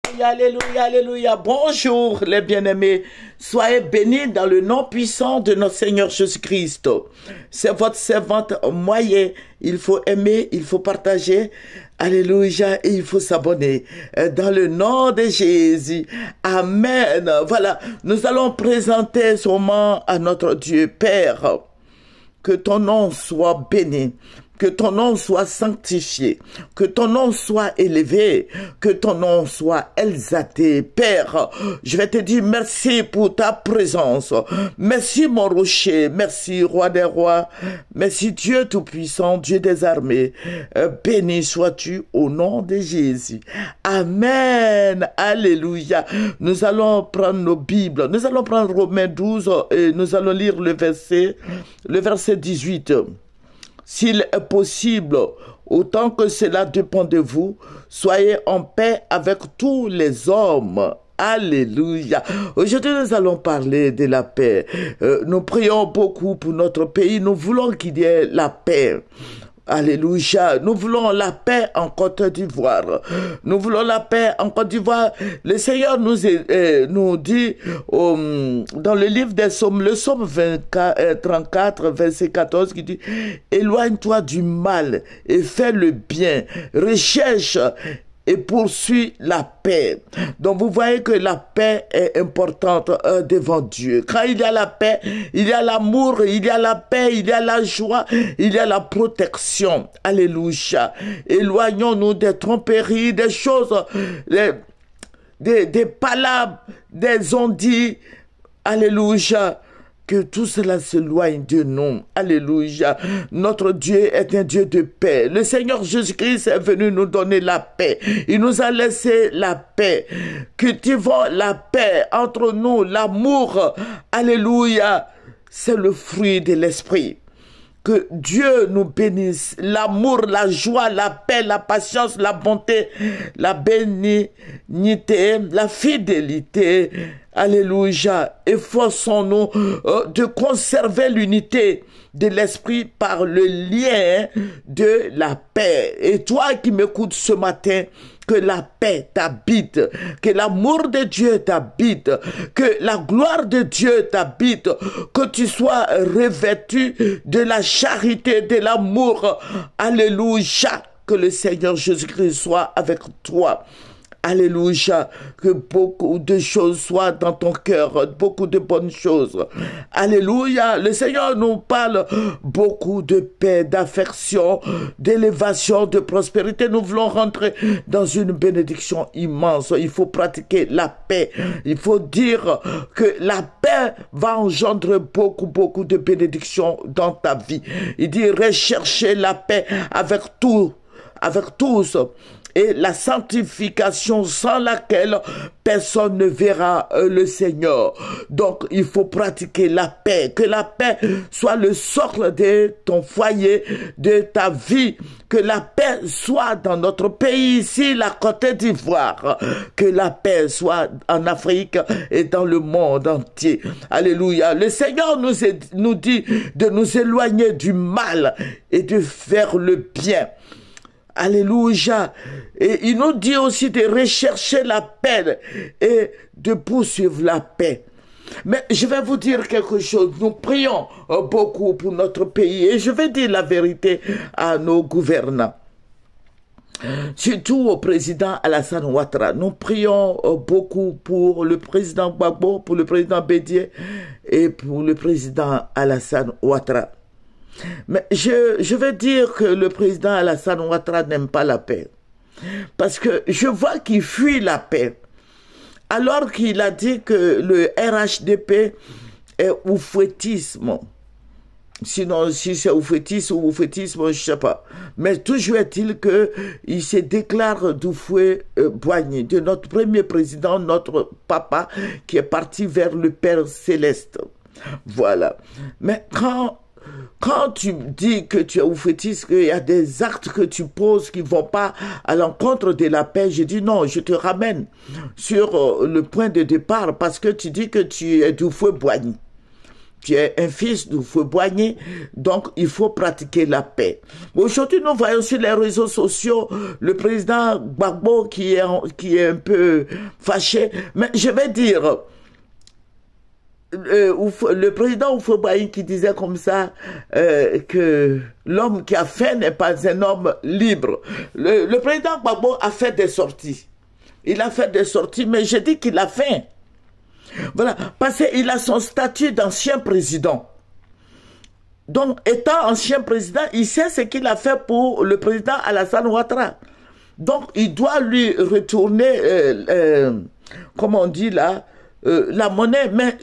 Alléluia, alléluia. Bonjour les bien-aimés. Soyez bénis dans le nom puissant de notre Seigneur Jésus-Christ. C'est votre servante moyen. Il faut aimer, il faut partager. Alléluia. Et il faut s'abonner. Dans le nom de Jésus. Amen. Voilà. Nous allons présenter ce moment à notre Dieu. Père, que ton nom soit béni. Que ton nom soit sanctifié, que ton nom soit élevé, que ton nom soit exalté. Père, je vais te dire merci pour ta présence. Merci mon rocher, merci roi des rois, merci Dieu tout-puissant, Dieu des armées. Béni sois-tu au nom de Jésus. Amen. Alléluia. Nous allons prendre nos Bibles, nous allons prendre Romains 12 et nous allons lire le verset 18. S'il est possible, autant que cela dépend de vous, soyez en paix avec tous les hommes. Alléluia. Aujourd'hui, nous allons parler de la paix. Nous prions beaucoup pour notre pays. Nous voulons qu'il y ait la paix. Alléluia. Nous voulons la paix en Côte d'Ivoire. Nous voulons la paix en Côte d'Ivoire. Le Seigneur nous dit dans le livre des Psaumes, le Psaume 34, verset 14, qui dit « Éloigne-toi du mal et fais le bien. Recherche et poursuit la paix. » Donc vous voyez que la paix est importante devant Dieu. Quand il y a la paix, il y a l'amour, il y a la paix, il y a la joie, il y a la protection. Alléluia. Éloignons-nous des tromperies, des choses, des palabres, des ondits. Alléluia. Que tout cela s'éloigne de nous. Alléluia. Notre Dieu est un Dieu de paix. Le Seigneur Jésus-Christ est venu nous donner la paix. Il nous a laissé la paix. Cultivons la paix entre nous, l'amour. Alléluia. C'est le fruit de l'esprit. Que Dieu nous bénisse. L'amour, la joie, la paix, la patience, la bonté, la bénignité, la fidélité. Alléluia. Efforçons-nous de conserver l'unité de l'esprit par le lien de la paix. Et toi qui m'écoutes ce matin, que la paix t'habite, que l'amour de Dieu t'habite, que la gloire de Dieu t'habite, que tu sois revêtu de la charité, de l'amour. Alléluia. Que le Seigneur Jésus-Christ soit avec toi. Alléluia, que beaucoup de choses soient dans ton cœur, beaucoup de bonnes choses. Alléluia, le Seigneur nous parle beaucoup de paix, d'affection, d'élévation, de prospérité. Nous voulons rentrer dans une bénédiction immense. Il faut pratiquer la paix. Il faut dire que la paix va engendrer beaucoup de bénédictions dans ta vie. Il dit recherchez la paix avec tous. Et la sanctification sans laquelle personne ne verra le Seigneur. Donc, il faut pratiquer la paix. Que la paix soit le socle de ton foyer, de ta vie. Que la paix soit dans notre pays ici, la Côte d'Ivoire. Que la paix soit en Afrique et dans le monde entier. Alléluia. Le Seigneur nous dit de nous éloigner du mal et de faire le bien. Alléluia. Et il nous dit aussi de rechercher la paix et de poursuivre la paix. Mais je vais vous dire quelque chose. Nous prions beaucoup pour notre pays et je vais dire la vérité à nos gouvernants. Surtout au président Alassane Ouattara. Nous prions beaucoup pour le président Gbagbo, pour le président Bédié et pour le président Alassane Ouattara. Mais je vais dire que le président Alassane Ouattara n'aime pas la paix. Parce que je vois qu'il fuit la paix. Alors qu'il a dit que le RHDP est oufouettisme. Sinon, si c'est oufouettisme ou oufouettisme, je ne sais pas. Mais toujours est-il qu'il se déclare d'Oufouet-Boigny, de notre premier président, notre papa, qui est parti vers le Père Céleste. Voilà. Mais quand tu dis que tu es oufétiste, qu'il y a des actes que tu poses qui ne vont pas à l'encontre de la paix, je dis non, je te ramène sur le point de départ parce que tu dis que tu es d'Oufouet-Boigny. Tu es un fils du feu Boigny, donc il faut pratiquer la paix. Aujourd'hui, nous voyons sur les réseaux sociaux le président Gbagbo qui est un peu fâché. Mais je vais dire, le président Houphouët-Boigny qui disait comme ça que l'homme qui a faim n'est pas un homme libre. Le président Gbagbo a fait des sorties. Il a fait des sorties, mais je dis qu'il a faim. Voilà, parce qu'il a son statut d'ancien président. Donc, étant ancien président, il sait ce qu'il a fait pour le président Alassane Ouattara. Donc, il doit lui retourner, comment on dit là, la monnaie. Mais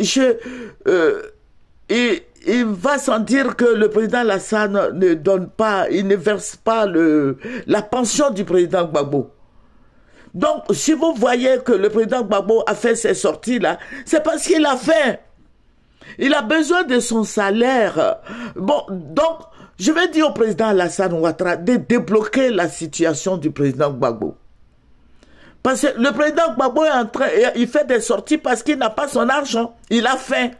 il va sans dire que le président Alassane ne donne pas, il ne verse pas la pension du président Gbagbo. Donc, si vous voyez que le président Gbagbo a fait ces sorties-là, c'est parce qu'il a faim. Il a besoin de son salaire. Bon, donc, je vais dire au président Alassane Ouattara de débloquer la situation du président Gbagbo. Parce que le président Gbagbo est en train, il fait des sorties parce qu'il n'a pas son argent. Il a faim.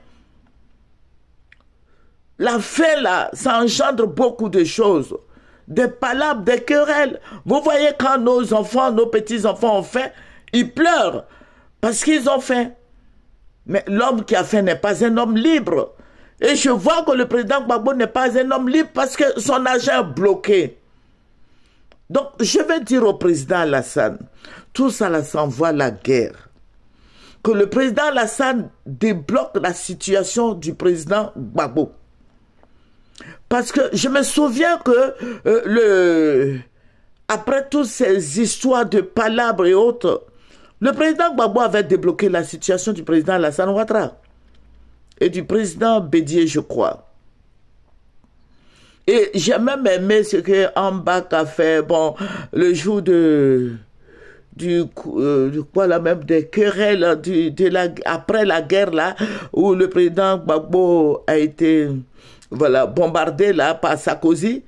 La faim, là, ça engendre beaucoup de choses. Des palabres, des querelles. Vous voyez quand nos enfants, nos petits-enfants ont faim, ils pleurent parce qu'ils ont faim. Mais l'homme qui a faim n'est pas un homme libre. Et je vois que le président Gbagbo n'est pas un homme libre parce que son argent est bloqué. Donc, je vais dire au président Alassane, tout ça là s'envoie la guerre. Que le président Alassane débloque la situation du président Gbagbo. Parce que je me souviens que après toutes ces histoires de palabres et autres, le président Gbagbo avait débloqué la situation du président Alassane Ouattara et du président Bédié, je crois. Et j'ai même aimé ce que Ambak a fait, bon, le jour quoi là même des querelles après la guerre là, où le président Gbagbo a été voilà, bombardé là par Sarkozy.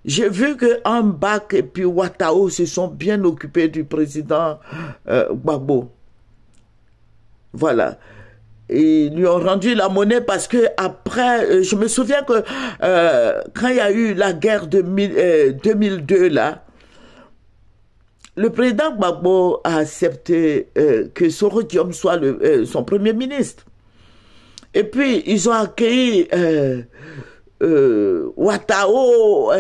J'ai vu que Ambak et puis Ouattao se sont bien occupés du président Gbagbo. Voilà. Et ils lui ont rendu la monnaie parce que après, je me souviens que quand il y a eu la guerre de 2002 là, le président Gbagbo a accepté que Soro Diom soit son premier ministre. Et puis, ils ont accueilli Ouattao,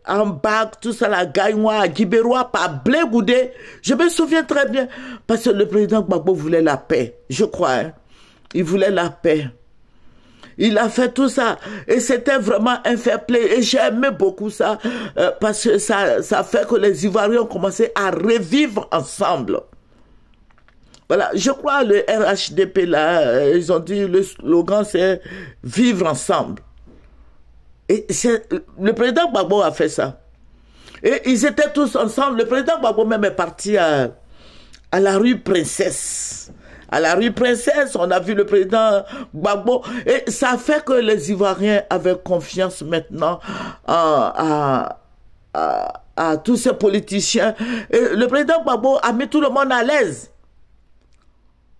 Ambak, tout ça, la Gaïwa, Guibérois, par Blé Goudé. Je me souviens très bien, parce que le président Gbagbo voulait la paix, je crois. Hein. Il voulait la paix. Il a fait tout ça. Et c'était vraiment un fair play. Et j'ai aimé beaucoup ça, parce que ça fait que les Ivoiriens ont commencé à revivre ensemble. Voilà, je crois le RHDP là, ils ont dit le slogan c'est vivre ensemble. Et le président Gbagbo a fait ça. Et ils étaient tous ensemble. Le président Gbagbo même est parti à la rue Princesse. À la rue Princesse, on a vu le président Gbagbo. Et ça a fait que les Ivoiriens avaient confiance maintenant à tous ces politiciens. Et le président Gbagbo a mis tout le monde à l'aise.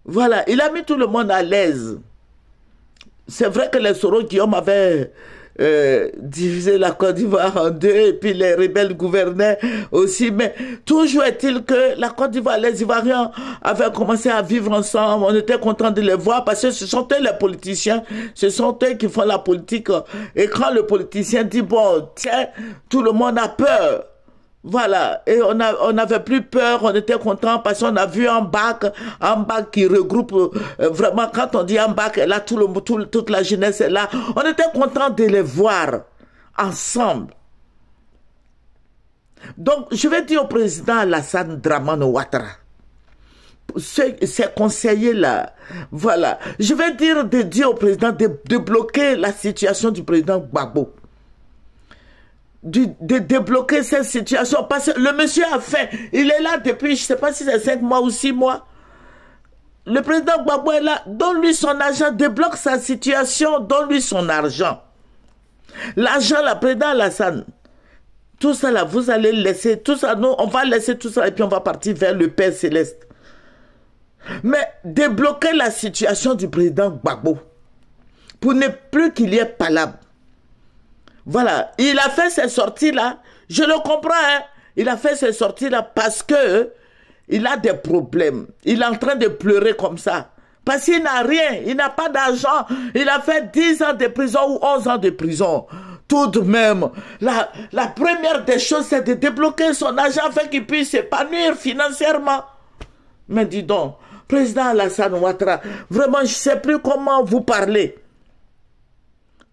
Voilà, il a mis tout le monde à l'aise. C'est vrai que les Soro Guillaume avaient divisé la Côte d'Ivoire en deux et puis les rebelles gouvernaient aussi. Mais toujours est-il que la Côte d'Ivoire, les Ivoiriens avaient commencé à vivre ensemble. On était contents de les voir parce que ce sont eux les politiciens. Ce sont eux qui font la politique. Et quand le politicien dit, bon, tiens, tout le monde a peur. Voilà, et on n'avait plus peur, on était content parce qu'on a vu un bac qui regroupe vraiment, quand on dit un bac, là, toute la jeunesse est là. On était content de les voir ensemble. Donc, je vais dire au président Alassane Dramane Ouattara, ces conseillers-là, voilà, je vais dire au président de bloquer la situation du président Gbagbo. De débloquer cette situation parce que le monsieur a faim. Il est là depuis, je ne sais pas si c'est 5 mois ou 6 mois. Le président Gbagbo est là. Donne-lui son argent, débloque sa situation, donne-lui son argent. L'argent, la président Alassane, tout ça là, vous allez laisser, tout ça, nous, on va laisser tout ça et puis on va partir vers le Père Céleste. Mais débloquer la situation du président Gbagbo. pour ne plus qu'il y ait palabre. Voilà, il a fait ces sorties-là, je le comprends, hein? Il a fait ces sorties-là parce que il a des problèmes. Il est en train de pleurer comme ça. Parce qu'il n'a rien, il n'a pas d'argent. Il a fait 10 ans de prison ou 11 ans de prison. Tout de même, la première des choses, c'est de débloquer son argent afin qu'il puisse s'épanouir financièrement. Mais dis donc, président Alassane Ouattara, vraiment, je ne sais plus comment vous parler.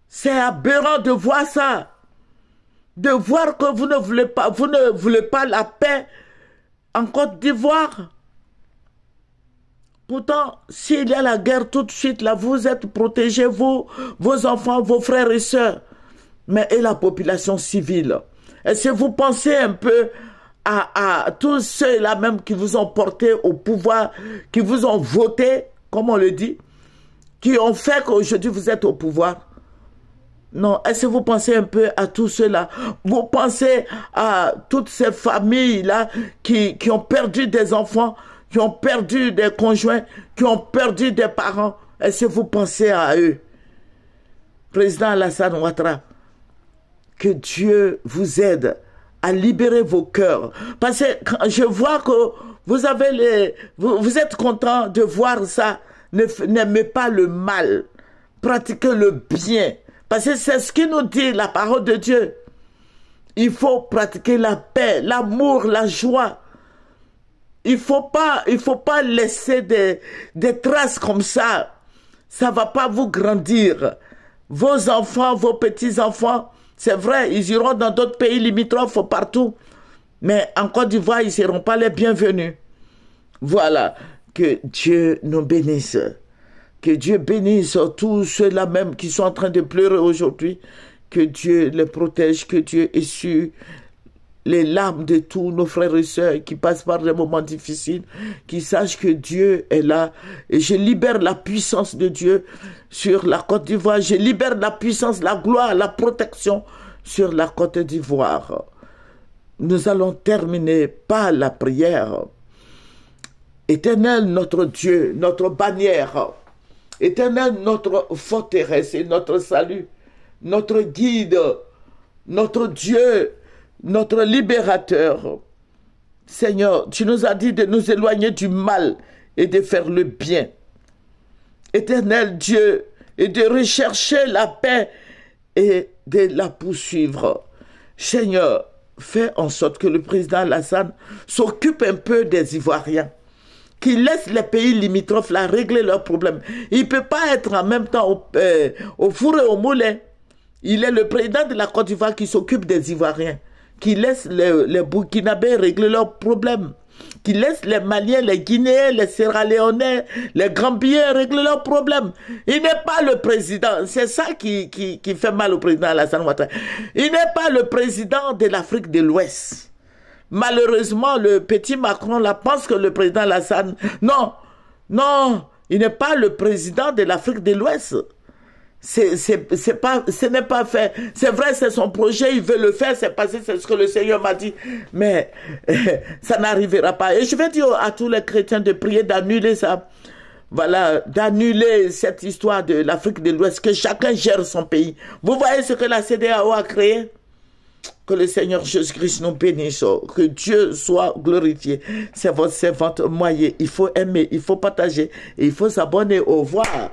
C'est aberrant de voir ça. De voir que vous ne voulez pas la paix en Côte d'Ivoire. Pourtant, s'il y a la guerre tout de suite, là, vous êtes protégés, vous, vos enfants, vos frères et sœurs. Mais et la population civile? Est-ce que vous pensez un peu à tous ceux-là même qui vous ont porté au pouvoir, qui vous ont voté, comme on le dit, qui ont fait qu'aujourd'hui vous êtes au pouvoir? Non, est-ce que vous pensez un peu à tout cela? Vous pensez à toutes ces familles-là qui ont perdu des enfants, qui ont perdu des conjoints, qui ont perdu des parents? Est-ce que vous pensez à eux? Président Alassane Ouattara, que Dieu vous aide à libérer vos cœurs. Parce que quand je vois que vous avez vous êtes content de voir ça. N'aimez pas le mal. Pratiquez le bien. Parce que c'est ce qui nous dit la parole de Dieu. Il faut pratiquer la paix, l'amour, la joie. Il faut pas laisser des traces comme ça. Ça va pas vous grandir. Vos enfants, vos petits-enfants, c'est vrai, ils iront dans d'autres pays limitrophes partout. Mais en Côte d'Ivoire, ils ne seront pas les bienvenus. Voilà. Que Dieu nous bénisse. Que Dieu bénisse tous ceux-là même qui sont en train de pleurer aujourd'hui. Que Dieu les protège, que Dieu essuie les larmes de tous nos frères et sœurs qui passent par des moments difficiles, qui sachent que Dieu est là. Et je libère la puissance de Dieu sur la Côte d'Ivoire. Je libère la puissance, la gloire, la protection sur la Côte d'Ivoire. Nous allons terminer par la prière. Éternel, notre Dieu, notre bannière. Éternel, notre forteresse et notre salut. Notre guide, notre Dieu, notre libérateur. Seigneur, tu nous as dit de nous éloigner du mal et de faire le bien. Éternel Dieu, et de rechercher la paix et de la poursuivre. Seigneur, fais en sorte que le président Alassane s'occupe un peu des Ivoiriens, qu'il laisse les pays limitrophes là régler leurs problèmes. Il ne peut pas être en même temps au four et au moulin. Il est le président de la Côte d'Ivoire qui s'occupe des Ivoiriens, qui laisse les Burkinabés régler leurs problèmes, qui laisse les Maliens, les Guinéens, les Sierra-Léonais, les Gambiens régler leurs problèmes. Il n'est pas le président. C'est ça qui fait mal au président Alassane Ouattara. Il n'est pas le président de l'Afrique de l'Ouest. Malheureusement, le petit Macron là pense que le président Alassane... Non, il n'est pas le président de l'Afrique de l'Ouest. Ce n'est pas fait. C'est vrai, c'est son projet, il veut le faire, c'est passé, c'est ce que le Seigneur m'a dit. Mais ça n'arrivera pas. Et je vais dire à tous les chrétiens de prier d'annuler ça. Voilà, d'annuler cette histoire de l'Afrique de l'Ouest, que chacun gère son pays. Vous voyez ce que la CEDEAO a créé? Que le Seigneur Jésus-Christ nous bénisse, que Dieu soit glorifié. C'est votre servante Moyer. Il faut aimer, il faut partager et il faut s'abonner. Au revoir.